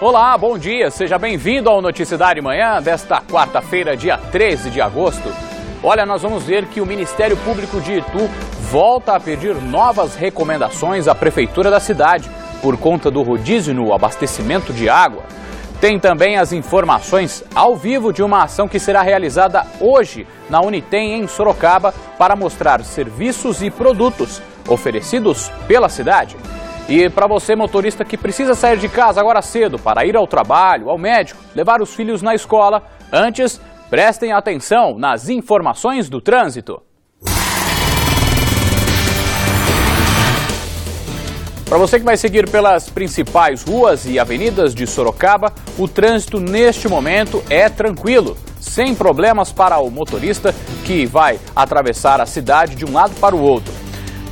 Olá, bom dia, seja bem-vindo ao Noticiário Manhã desta quarta-feira, dia 13 de agosto. Olha, nós vamos ver que o Ministério Público de Itu volta a pedir novas recomendações à Prefeitura da cidade por conta do rodízio no abastecimento de água. Tem também as informações ao vivo de uma ação que será realizada hoje na Unitem em Sorocaba para mostrar serviços e produtos oferecidos pela cidade. E para você, motorista que precisa sair de casa agora cedo para ir ao trabalho, ao médico, levar os filhos na escola, antes, prestem atenção nas informações do trânsito. Para você que vai seguir pelas principais ruas e avenidas de Sorocaba, o trânsito neste momento é tranquilo, sem problemas para o motorista que vai atravessar a cidade de um lado para o outro.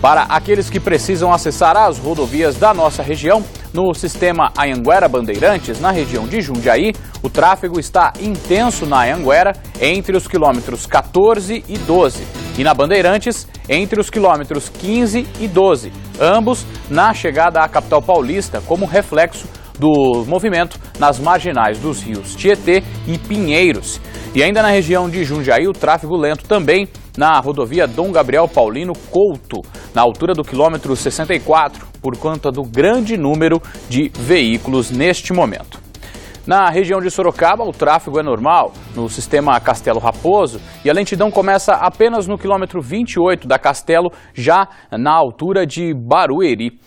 Para aqueles que precisam acessar as rodovias da nossa região, no sistema Anhanguera-Bandeirantes, na região de Jundiaí, o tráfego está intenso na Anhanguera entre os quilômetros 14 e 12 e na Bandeirantes entre os quilômetros 15 e 12, ambos na chegada à capital paulista como reflexo do movimento nas marginais dos rios Tietê e Pinheiros. E ainda na região de Jundiaí, o tráfego lento também na rodovia Dom Gabriel Paulino Couto, na altura do quilômetro 64, por conta do grande número de veículos neste momento. Na região de Sorocaba, o tráfego é normal no sistema Castelo Raposo e a lentidão começa apenas no quilômetro 28 da Castelo, já na altura de Barueri.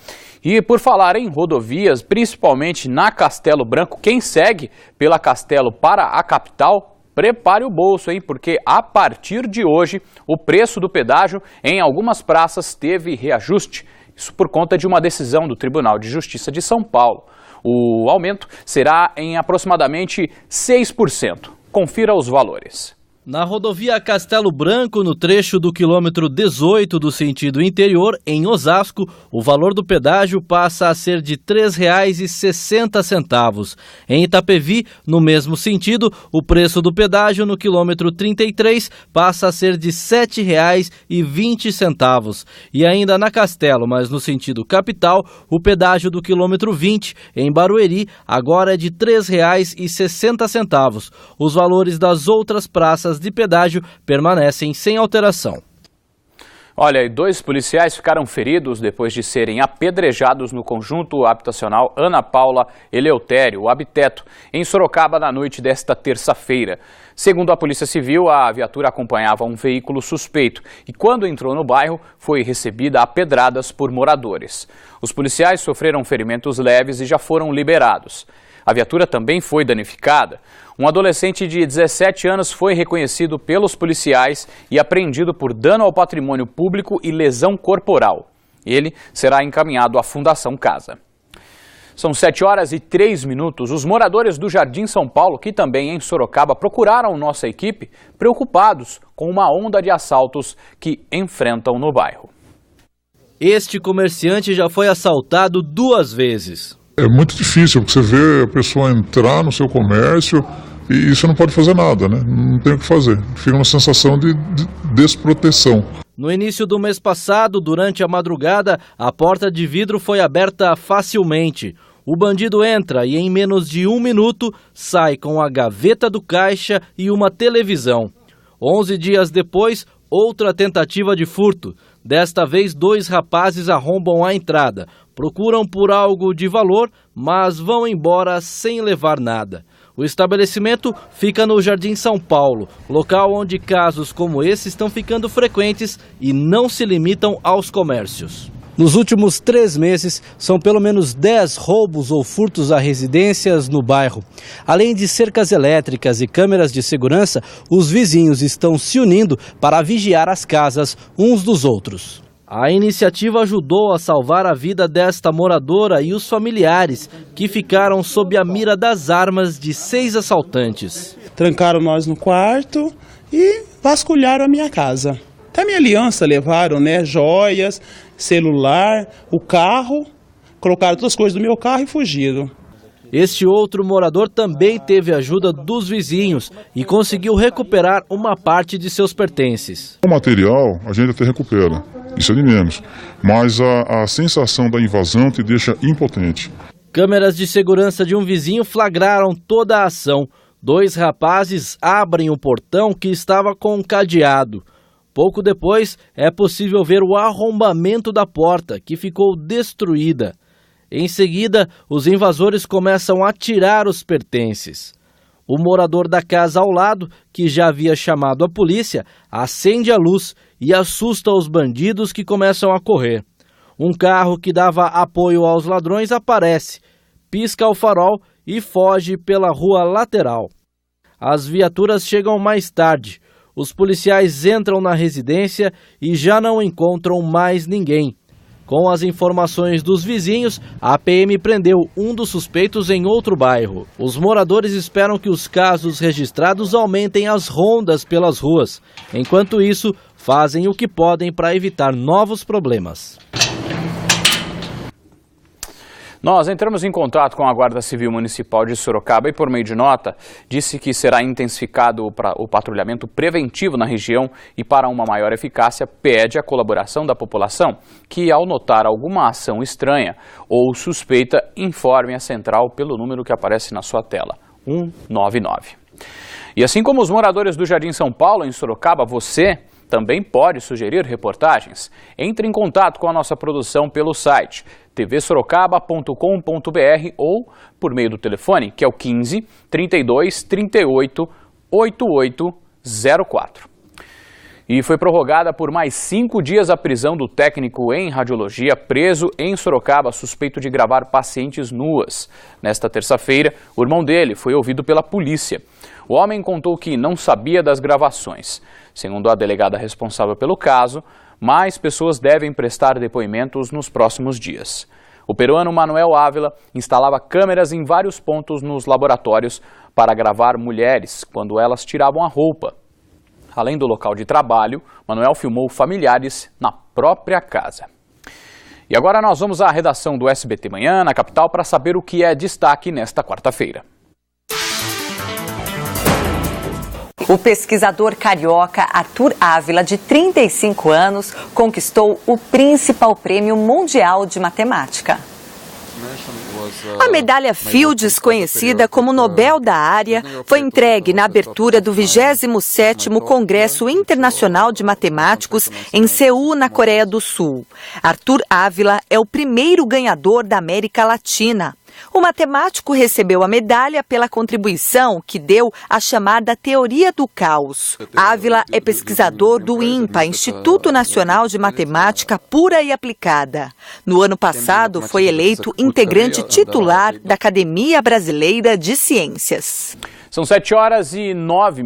E por falar em rodovias, principalmente na Castelo Branco, quem segue pela Castelo para a capital, prepare o bolso, hein? Porque a partir de hoje o preço do pedágio em algumas praças teve reajuste. Isso por conta de uma decisão do Tribunal de Justiça de São Paulo. O aumento será em aproximadamente 6%. Confira os valores. Na rodovia Castelo Branco, no trecho do quilômetro 18 do sentido interior, em Osasco, o valor do pedágio passa a ser de R$ 3,60. Em Itapevi, no mesmo sentido, o preço do pedágio no quilômetro 33 passa a ser de R$ 7,20. E ainda na Castelo, mas no sentido capital, o pedágio do quilômetro 20, em Barueri, agora é de R$ 3,60. Os valores das outras praças de pedágio permanecem sem alteração. Olha, 2 policiais ficaram feridos depois de serem apedrejados no conjunto habitacional Ana Paula Eleutério, o Habiteto, em Sorocaba na noite desta terça-feira. Segundo a Polícia Civil, a viatura acompanhava um veículo suspeito e quando entrou no bairro foi recebida a pedradas por moradores. Os policiais sofreram ferimentos leves e já foram liberados. A viatura também foi danificada. Um adolescente de 17 anos foi reconhecido pelos policiais e apreendido por dano ao patrimônio público e lesão corporal. Ele será encaminhado à Fundação Casa. São 7h03. Os moradores do Jardim São Paulo, que também em Sorocaba, procuraram nossa equipe preocupados com uma onda de assaltos que enfrentam no bairro. Este comerciante já foi assaltado 2 vezes. É muito difícil, porque você vê a pessoa entrar no seu comércio e você não pode fazer nada, né? Não tem o que fazer. Fica uma sensação de desproteção. No início do mês passado, durante a madrugada, a porta de vidro foi aberta facilmente. O bandido entra e em menos de 1 minuto sai com a gaveta do caixa e uma televisão. 11 dias depois, outra tentativa de furto. Desta vez, 2 rapazes arrombam a entrada. Procuram por algo de valor, mas vão embora sem levar nada. O estabelecimento fica no Jardim São Paulo, local onde casos como esse estão ficando frequentes e não se limitam aos comércios. Nos últimos 3 meses, são pelo menos 10 roubos ou furtos a residências no bairro. Além de cercas elétricas e câmeras de segurança, os vizinhos estão se unindo para vigiar as casas uns dos outros. A iniciativa ajudou a salvar a vida desta moradora e os familiares, que ficaram sob a mira das armas de 6 assaltantes. Trancaram nós no quarto e vasculharam a minha casa. Até minha aliança levaram, né? Joias, celular, o carro, colocaram todas as coisas do meu carro e fugiram. Este outro morador também teve ajuda dos vizinhos e conseguiu recuperar uma parte de seus pertences. O material a gente até recupera, isso é de menos, mas a sensação da invasão te deixa impotente. Câmeras de segurança de um vizinho flagraram toda a ação. 2 rapazes abrem o portão que estava com um cadeado. Pouco depois, é possível ver o arrombamento da porta, que ficou destruída. Em seguida, os invasores começam a tirar os pertences. O morador da casa ao lado, que já havia chamado a polícia, acende a luz e assusta os bandidos que começam a correr. Um carro que dava apoio aos ladrões aparece, pisca o farol e foge pela rua lateral. As viaturas chegam mais tarde. Os policiais entram na residência e já não encontram mais ninguém. Com as informações dos vizinhos, a PM prendeu um dos suspeitos em outro bairro. Os moradores esperam que os casos registrados aumentem as rondas pelas ruas. Enquanto isso, fazem o que podem para evitar novos problemas. Nós entramos em contato com a Guarda Civil Municipal de Sorocaba e, por meio de nota, disse que será intensificado o patrulhamento preventivo na região e, para uma maior eficácia, pede a colaboração da população que, ao notar alguma ação estranha ou suspeita, informe a central pelo número que aparece na sua tela, 199. E assim como os moradores do Jardim São Paulo, em Sorocaba, você também pode sugerir reportagens. Entre em contato com a nossa produção pelo site tvsorocaba.com.br ou por meio do telefone, que é o 15 32 38 8804. E foi prorrogada por mais 5 dias a prisão do técnico em radiologia preso em Sorocaba, suspeito de gravar pacientes nuas. Nesta terça-feira, o irmão dele foi ouvido pela polícia. O homem contou que não sabia das gravações. Segundo a delegada responsável pelo caso, mais pessoas devem prestar depoimentos nos próximos dias. O peruano Manuel Ávila instalava câmeras em vários pontos nos laboratórios para gravar mulheres quando elas tiravam a roupa. Além do local de trabalho, Manuel filmou familiares na própria casa. E agora nós vamos à redação do SBT Manhã, na capital, para saber o que é destaque nesta quarta-feira. O pesquisador carioca Arthur Ávila, de 35 anos, conquistou o principal prêmio mundial de matemática. A medalha Fields, conhecida como Nobel da Área, foi entregue na abertura do 27º Congresso Internacional de Matemáticos em Seul, na Coreia do Sul. Arthur Ávila é o primeiro ganhador da América Latina. O matemático recebeu a medalha pela contribuição que deu à chamada teoria do caos. Ávila é pesquisador do INPA, Instituto Nacional de Matemática Pura e Aplicada. No ano passado, foi eleito integrante titular da Academia Brasileira de Ciências. São 7h09.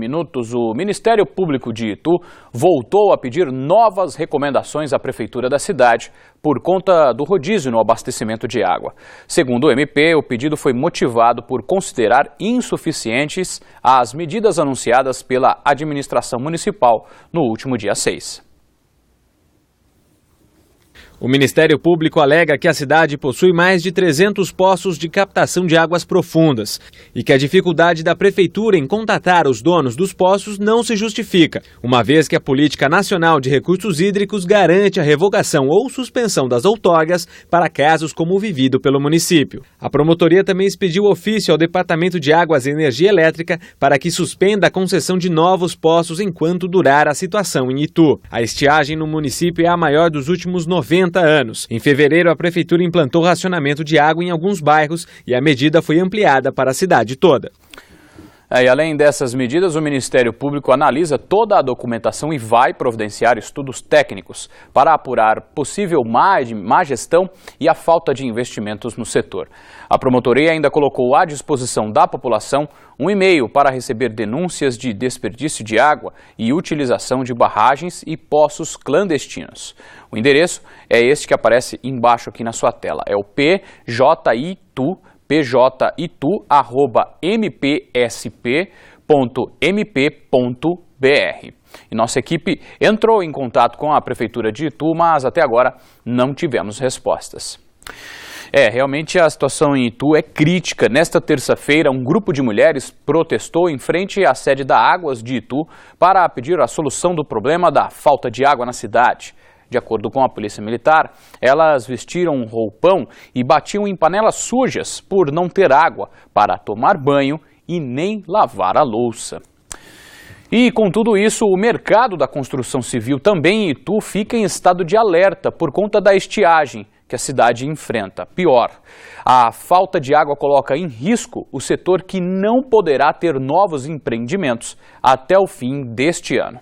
O Ministério Público de Itu voltou a pedir novas recomendações à Prefeitura da cidade por conta do rodízio no abastecimento de água. Segundo o MP, o pedido foi motivado por considerar insuficientes as medidas anunciadas pela administração municipal no último dia 6. O Ministério Público alega que a cidade possui mais de 300 poços de captação de águas profundas e que a dificuldade da Prefeitura em contatar os donos dos poços não se justifica, uma vez que a Política Nacional de Recursos Hídricos garante a revogação ou suspensão das outorgas para casos como o vivido pelo município. A promotoria também expediu ofício ao Departamento de Águas e Energia Elétrica para que suspenda a concessão de novos poços enquanto durar a situação em Itu. A estiagem no município é a maior dos últimos 90 anos. Em fevereiro, a Prefeitura implantou racionamento de água em alguns bairros e a medida foi ampliada para a cidade toda. E além dessas medidas, o Ministério Público analisa toda a documentação e vai providenciar estudos técnicos para apurar possível má gestão e a falta de investimentos no setor. A promotoria ainda colocou à disposição da população um e-mail para receber denúncias de desperdício de água e utilização de barragens e poços clandestinos. O endereço é este que aparece embaixo aqui na sua tela, é o pjitu.mpsp.mp.br. E nossa equipe entrou em contato com a Prefeitura de Itu, mas até agora não tivemos respostas. Realmente a situação em Itu é crítica. Nesta terça-feira, um grupo de mulheres protestou em frente à sede da Águas de Itu para pedir a solução do problema da falta de água na cidade. De acordo com a Polícia Militar, elas vestiram um roupão e batiam em panelas sujas por não ter água para tomar banho e nem lavar a louça. E com tudo isso, o mercado da construção civil também em Itu fica em estado de alerta por conta da estiagem que a cidade enfrenta. Pior, a falta de água coloca em risco o setor que não poderá ter novos empreendimentos até o fim deste ano.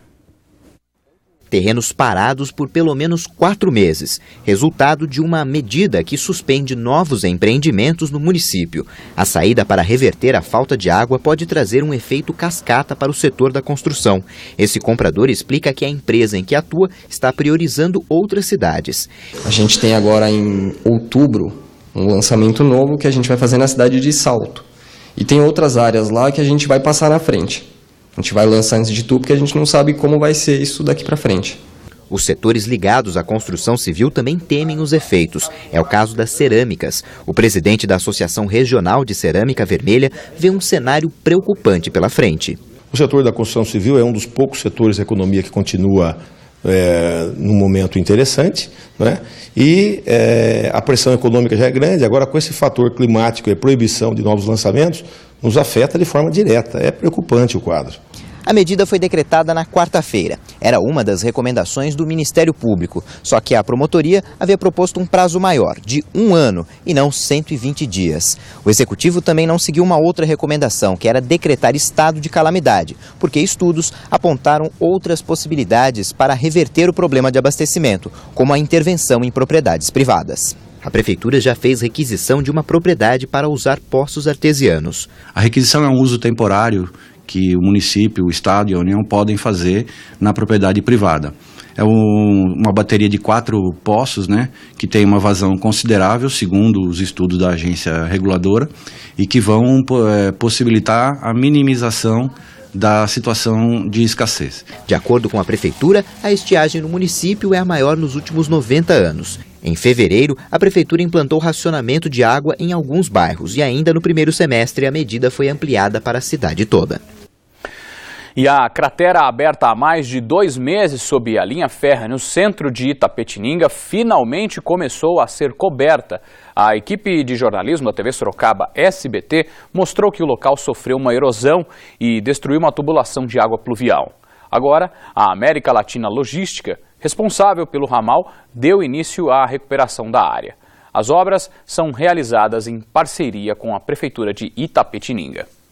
Terrenos parados por pelo menos 4 meses, resultado de uma medida que suspende novos empreendimentos no município. A saída para reverter a falta de água pode trazer um efeito cascata para o setor da construção. Esse comprador explica que a empresa em que atua está priorizando outras cidades. A gente tem agora em outubro um lançamento novo que a gente vai fazer na cidade de Salto. E tem outras áreas lá que a gente vai passar na frente. A gente vai lançar antes de tudo porque a gente não sabe como vai ser isso daqui para frente. Os setores ligados à construção civil também temem os efeitos. É o caso das cerâmicas. O presidente da Associação Regional de Cerâmica Vermelha vê um cenário preocupante pela frente. O setor da construção civil é um dos poucos setores da economia que continua num momento interessante, né? E a pressão econômica já é grande. Agora, com esse fator climático e proibição de novos lançamentos, nos afeta de forma direta. É preocupante o quadro. A medida foi decretada na quarta-feira. Era uma das recomendações do Ministério Público, só que a promotoria havia proposto um prazo maior, de 1 ano, e não 120 dias. O Executivo também não seguiu uma outra recomendação, que era decretar estado de calamidade, porque estudos apontaram outras possibilidades para reverter o problema de abastecimento, como a intervenção em propriedades privadas. A Prefeitura já fez requisição de uma propriedade para usar poços artesianos. A requisição é um uso temporário que o município, o Estado e a União podem fazer na propriedade privada. É uma bateria de 4 poços, né, que tem uma vazão considerável, segundo os estudos da agência reguladora, e que vão possibilitar a minimização da situação de escassez. De acordo com a Prefeitura, a estiagem no município é a maior nos últimos 90 anos. Em fevereiro, a Prefeitura implantou racionamento de água em alguns bairros e ainda no primeiro semestre a medida foi ampliada para a cidade toda. E a cratera aberta há mais de 2 meses sob a linha férrea no centro de Itapetininga finalmente começou a ser coberta. A equipe de jornalismo da TV Sorocaba SBT mostrou que o local sofreu uma erosão e destruiu uma tubulação de água pluvial. Agora, a América Latina Logística, responsável pelo ramal, deu início à recuperação da área. As obras são realizadas em parceria com a Prefeitura de Itapetininga.